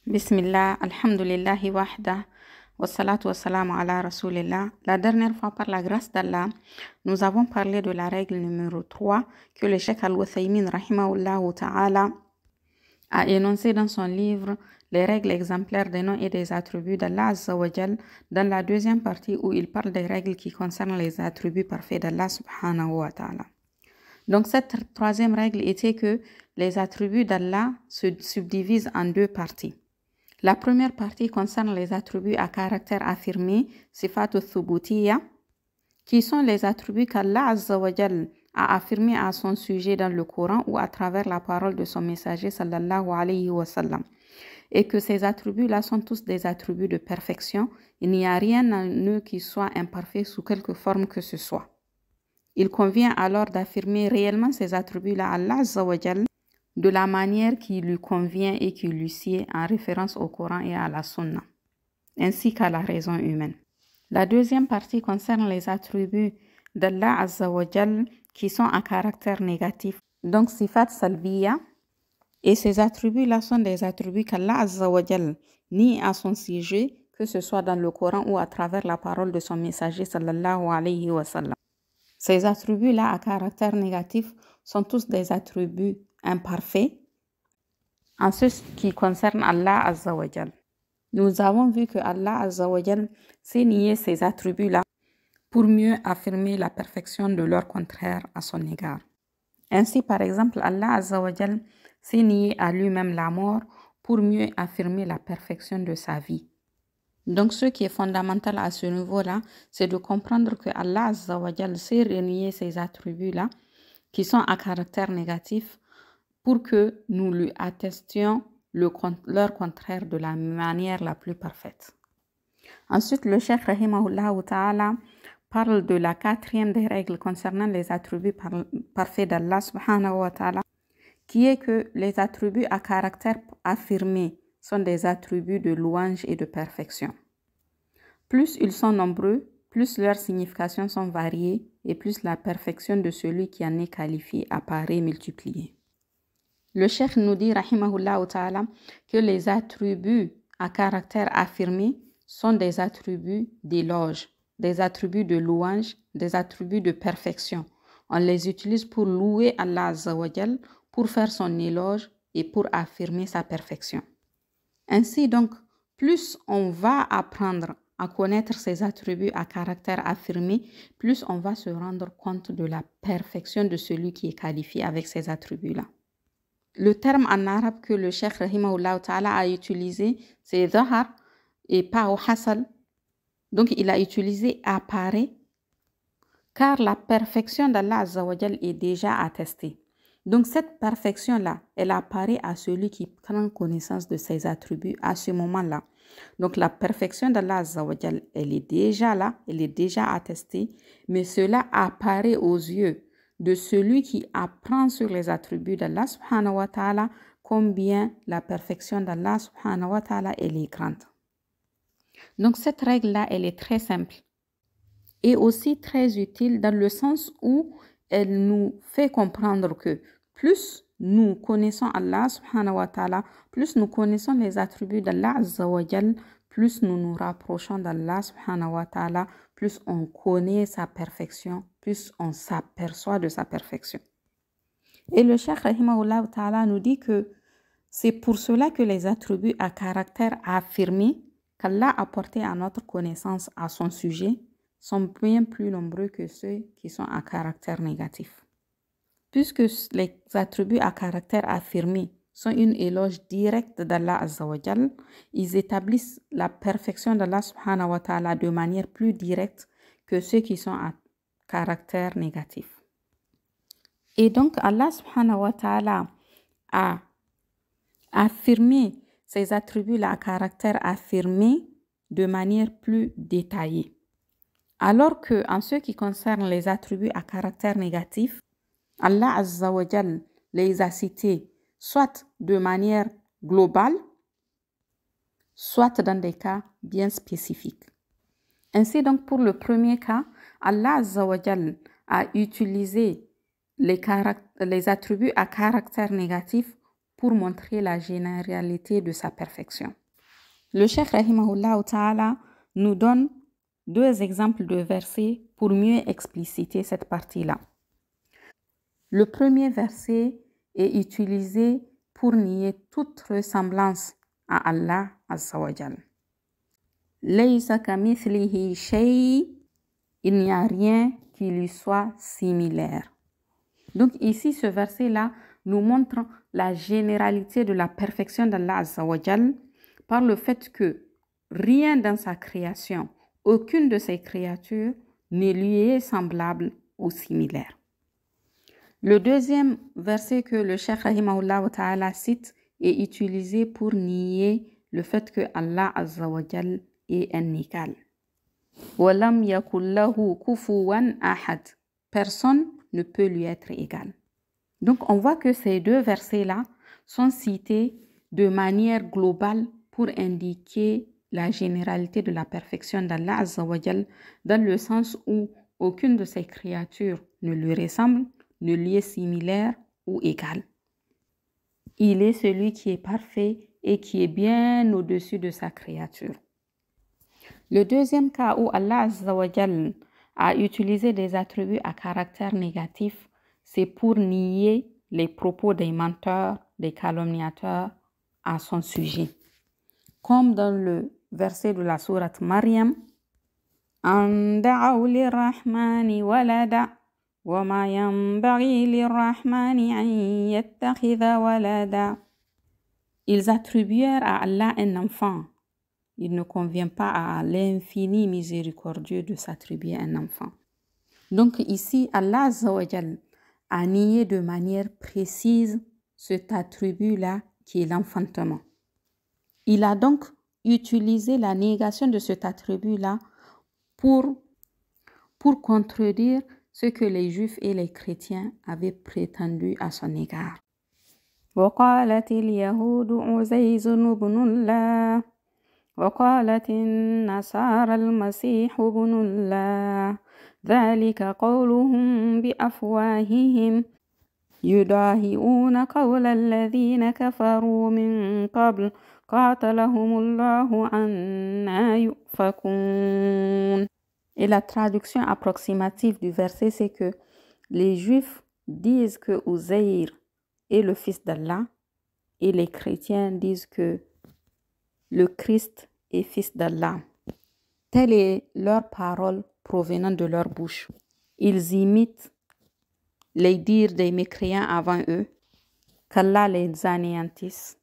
Bismillah, alhamdulillah wahda, wassalatu wassalamu ala rasulillah. La dernière fois, par la grâce d'Allah, nous avons parlé de la règle numéro 3 que le Cheikh Al-Uthaymin rahimahullah ta'ala a énoncé dans son livre Les règles exemplaires des noms et des attributs d'Allah Azza wa Jal, dans la deuxième partie où il parle des règles qui concernent les attributs parfaits d'Allah subhanahu wa ta'ala. Donc cette troisième règle était que les attributs d'Allah se subdivisent en deux parties. La première partie concerne les attributs à caractère affirmé, sifatu thubutiya, qui sont les attributs qu'Allah Azza wa Jal a affirmés à son sujet dans le Coran ou à travers la parole de son messager sallallahu alayhi wa sallam. Et que ces attributs-là sont tous des attributs de perfection. Il n'y a rien en eux qui soit imparfait sous quelque forme que ce soit. Il convient alors d'affirmer réellement ces attributs-là à Allah Azza wa Jal de la manière qui lui convient et qui lui sied en référence au Coran et à la Sunna, ainsi qu'à la raison humaine. La deuxième partie concerne les attributs d'Allah Azza wa Jal qui sont à caractère négatif, donc sifat salbiya, et ces attributs-là sont des attributs qu'Allah Azza wa Jal nie à son sujet, que ce soit dans le Coran ou à travers la parole de son messager sallallahu alayhi wa sallam. Ces attributs-là à caractère négatif sont tous des attributs imparfaits en ce qui concerne Allah Azza wa Jal. Nous avons vu que Allah Azza wa Jal sait nier ces attributs-là pour mieux affirmer la perfection de leur contraire à son égard. Ainsi, par exemple, Allah Azza wa Jal sait nier à lui-même la mort pour mieux affirmer la perfection de sa vie. Donc, ce qui est fondamental à ce niveau-là, c'est de comprendre que Allah Azza wa Jal sait renier ces attributs-là qui sont à caractère négatif pour que nous lui attestions leur contraire de la manière la plus parfaite. Ensuite, le Cheikh rahimahullah ta'ala parle de la quatrième des règles concernant les attributs parfaits d'Allah subhanahu wa ta'ala, qui est que les attributs à caractère affirmé sont des attributs de louange et de perfection. Plus ils sont nombreux, plus leurs significations sont variées et plus la perfection de celui qui en est qualifié apparaît multipliée. Le Cheikh nous dit, rahimahullah ta'ala, que les attributs à caractère affirmé sont des attributs d'éloge, des attributs de louange, des attributs de perfection. On les utilise pour louer Allah Azza wa Jal, pour faire son éloge et pour affirmer sa perfection. Ainsi donc, plus on va apprendre à connaître ces attributs à caractère affirmé, plus on va se rendre compte de la perfection de celui qui est qualifié avec ces attributs-là. Le terme en arabe que le Cheikh rahimahullah ta'ala a utilisé, c'est dhahar et pas au hasal. Donc il a utilisé apparaît, car la perfection d'Allah Azza wa Jal est déjà attestée. Donc cette perfection-là, elle apparaît à celui qui prend connaissance de ses attributs à ce moment-là. Donc la perfection d'Allah Azza wa Jal, elle est déjà là, elle est déjà attestée, mais cela apparaît aux yeux de celui qui apprend sur les attributs d'Allah subhanahu wa ta'ala combien la perfection d'Allah subhanahu wa ta'ala elle est grande. Donc cette règle-là, elle est très simple et aussi très utile dans le sens où elle nous fait comprendre que plus nous connaissons Allah subhanahu wa ta'ala, plus nous connaissons les attributs d'Allah azza wa jal, plus nous nous rapprochons d'Allah subhanahu wa ta'ala, plus on connaît sa perfection, plus on s'aperçoit de sa perfection. Et le Cheikh rahimahullah ta'ala nous dit que c'est pour cela que les attributs à caractère affirmé qu'Allah a porté à notre connaissance à son sujet sont bien plus nombreux que ceux qui sont à caractère négatif. Puisque les attributs à caractère affirmé sont une éloge directe d'Allah Azza wa Jal, ils établissent la perfection d'Allah subhanahu wa ta'ala de manière plus directe que ceux qui sont à caractère négatif. Et donc Allah subhanahu wa ta'ala a affirmé ces attributs-là à caractère affirmé de manière plus détaillée. Alors que en ce qui concerne les attributs à caractère négatif, Allah Azza wa Jal les a cités soit de manière globale, soit dans des cas bien spécifiques. Ainsi donc pour le premier cas, Allah Azza wa Jal a utilisé les attributs à caractère négatif pour montrer la généralité de sa perfection. Le Cheikh Rahimahullah Ta'ala nous donne 2 exemples de versets pour mieux expliciter cette partie-là. Le premier verset est utilisé pour nier toute ressemblance à Allah Azza wa Jal. Laysa kamithlihi shay, il n'y a rien qui lui soit similaire. Donc ici, ce verset-là nous montre la généralité de la perfection d'Allah Azza wa Jal par le fait que rien dans sa création, aucune de ses créatures ne lui est semblable ou similaire. Le deuxième verset que le Cheikh Rahimahullah Ta'ala cite est utilisé pour nier le fait que Allah Azza wa Jal est un égal. وَلَمْ يَكُنْ لَهُ كُفُوًا أَحَدٌ. Personne ne peut lui être égal. Donc on voit que ces 2 versets-là sont cités de manière globale pour indiquer la généralité de la perfection d'Allah Azza wa Jal, dans le sens où aucune de ses créatures ne lui ressemble, ne lui est similaire ou égal. Il est celui qui est parfait et qui est bien au-dessus de sa créature. Le deuxième cas où Allah Azza wa Jal a utilisé des attributs à caractère négatif, c'est pour nier les propos des menteurs, des calomniateurs à son sujet. Comme dans le verset de la sourate Maryam, An da'aw lirrahmani walada wa ma yanbaghi lirrahmani an yattakhidha walada. Ils attribuèrent à Allah un enfant. Il ne convient pas à l'infini miséricordieux de s'attribuer un enfant. Donc ici, Allah Azza wa Jal a nié de manière précise cet attribut-là qui est l'enfantement. Il a donc utilisé la négation de cet attribut-là pour contredire ce que les Juifs et les chrétiens avaient prétendu à son égard. وقالت اليهود عزيز بن الله وقالت النصارى المسيح ابن الله ذلك قولهم بأفواههم يضاهئون قول الذين كفروا من قبل قاتلهم الله أنى يؤفكون. Et la traduction approximative du verset, c'est que les Juifs disent que Uzair est le fils d'Allah et les chrétiens disent que le Christ est fils d'Allah. Telle est leur parole provenant de leur bouche. Ils imitent les dires des mécréants avant eux, qu'Allah les anéantisse.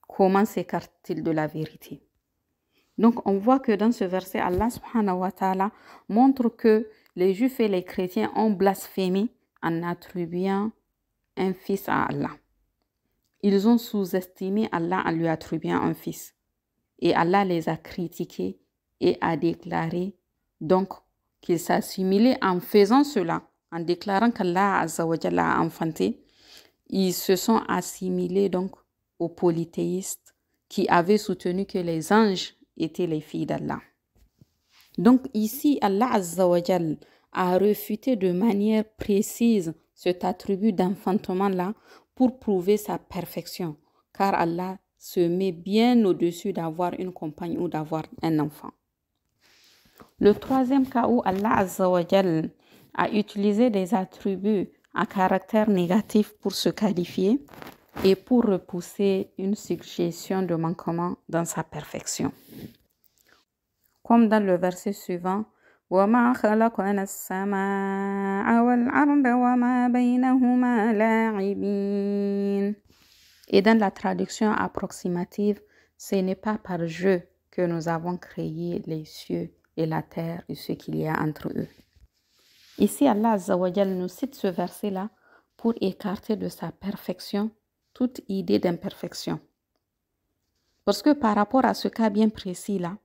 Comment s'écarte-t-il de la vérité? Donc on voit que dans ce verset, Allah subhanahu wa ta'ala montre que les Juifs et les chrétiens ont blasphémé en attribuant un fils à Allah. Ils ont sous-estimé Allah en lui attribuant un fils. Et Allah les a critiqués et a déclaré donc qu'ils s'assimilaient en faisant cela, en déclarant qu'Allah Azza wa Jalla a enfanté. Ils se sont assimilés donc aux polythéistes qui avaient soutenu que les anges étaient les filles d'Allah. Donc ici, Allah Azza wa Jalla a refuté de manière précise cet attribut d'enfantement-là pour prouver sa perfection, car Allah se met bien au-dessus d'avoir une compagne ou d'avoir un enfant. Le troisième cas où Allah Azza wa Jal a utilisé des attributs à caractère négatif pour se qualifier et pour repousser une suggestion de manquement dans sa perfection. Comme dans le verset suivant, وَمَا خَلَقْنَا السَّمَاءَ وَالْأَرْضَ وَمَا بَيْنَهُمَا لَاعِبِينَ. Et dans la traduction approximative, ce n'est pas par jeu que nous avons créé les cieux et la terre et ce qu'il y a entre eux. Ici, Allah Azza wa Jal nous cite ce verset-là pour écarter de sa perfection toute idée d'imperfection. Parce que par rapport à ce cas bien précis-là,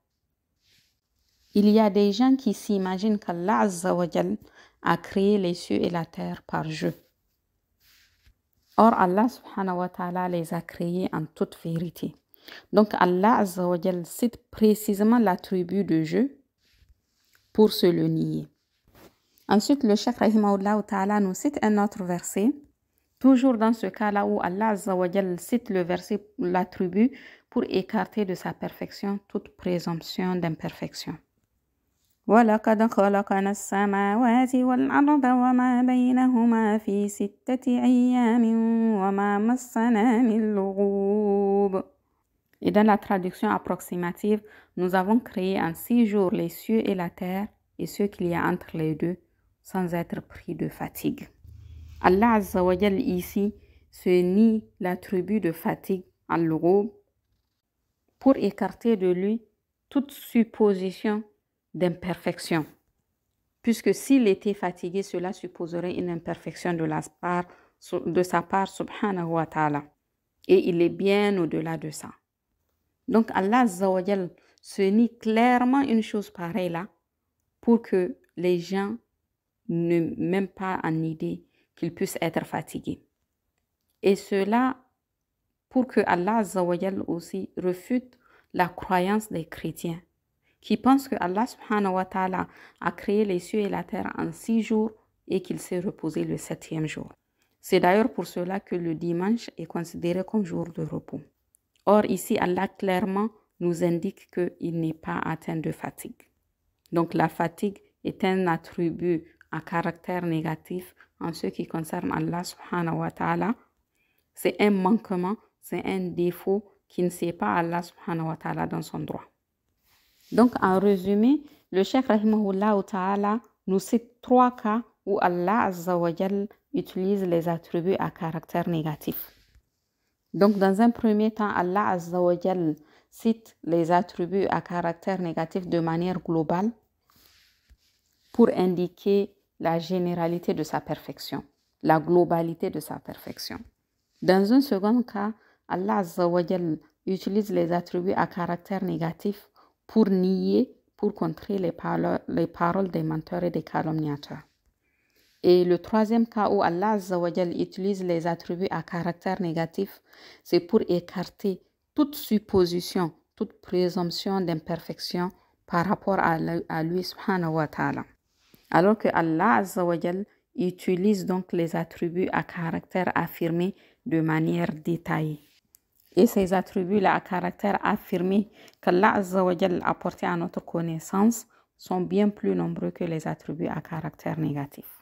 il y a des gens qui s'imaginent qu'Allah Azza wa Jal a créé les cieux et la terre par jeu. Or, Allah subhanahu wa ta'ala les a créés en toute vérité. Donc, Allah Azza wa Jal cite précisément l'attribut de jeu pour se le nier. Ensuite, le Cheikh Rahimahullah ta'ala nous cite un autre verset Toujours dans ce cas-là où Allah Azza wa Jal cite le verset, l'attribut, pour écarter de sa perfection toute présomption d'imperfection. وَلَقَدْ خَلَقْنَا السَّمَاوَاتِ وَالْأَرْضَ وَمَا بَيْنَهُمَا فِي 6 أَيَّامٍ وَمَا مَسَّنَا مِن لُغُوبٍ. Et dans la traduction approximative, nous avons créé en 6 jours les cieux et la terre et ce qu'il y a entre les deux, sans être pris de fatigue. Allah Azza wa Jal ici se nie l'attribut de fatigue, al-lughub, pour écarter de lui toute supposition d'imperfection. Puisque s'il était fatigué, cela supposerait une imperfection de sa part, subhanahu wa ta'ala. Et il est bien au-delà de ça. Donc Allah Azza wa Jal se nie clairement une chose pareille là pour que les gens n'aient même pas en idée qu'ils puissent être fatigués. Et cela pour que Allah Azza wa Jal aussi refute la croyance des chrétiens qui pensent que Allah subhanahu wa ta'ala a créé les cieux et la terre en 6 jours et qu'il s'est reposé le 7e jour. C'est d'ailleurs pour cela que le dimanche est considéré comme jour de repos. Or ici, Allah clairement nous indique qu'il n'est pas atteint de fatigue. Donc la fatigue est un attribut à caractère négatif en ce qui concerne Allah subhanahu wa ta'ala. C'est un manquement, c'est un défaut qui ne sied pas Allah subhanahu wa ta'ala dans son droit. Donc en résumé, le Cheikh rahimahullah ta'ala nous cite 3 cas où Allah Azza wa Jal utilise les attributs à caractère négatif. Donc dans un premier temps, Allah Azza wa Jal cite les attributs à caractère négatif de manière globale pour indiquer la généralité de sa perfection, la globalité de sa perfection. Dans un second cas, Allah Azza wa Jal utilise les attributs à caractère négatif pour nier, pour contrer les paroles des menteurs et des calomniateurs. Et le troisième cas où Allah Azza wa Jal utilise les attributs à caractère négatif, c'est pour écarter toute supposition, toute présomption d'imperfection par rapport à lui subhanahu wa ta'ala. Alors que Allah Azza wa Jal utilise donc les attributs à caractère affirmé de manière détaillée. Et ces attributs-là à caractère affirmé qu'Allah Azza wa Jal a portés à notre connaissance sont bien plus nombreux que les attributs à caractère négatif.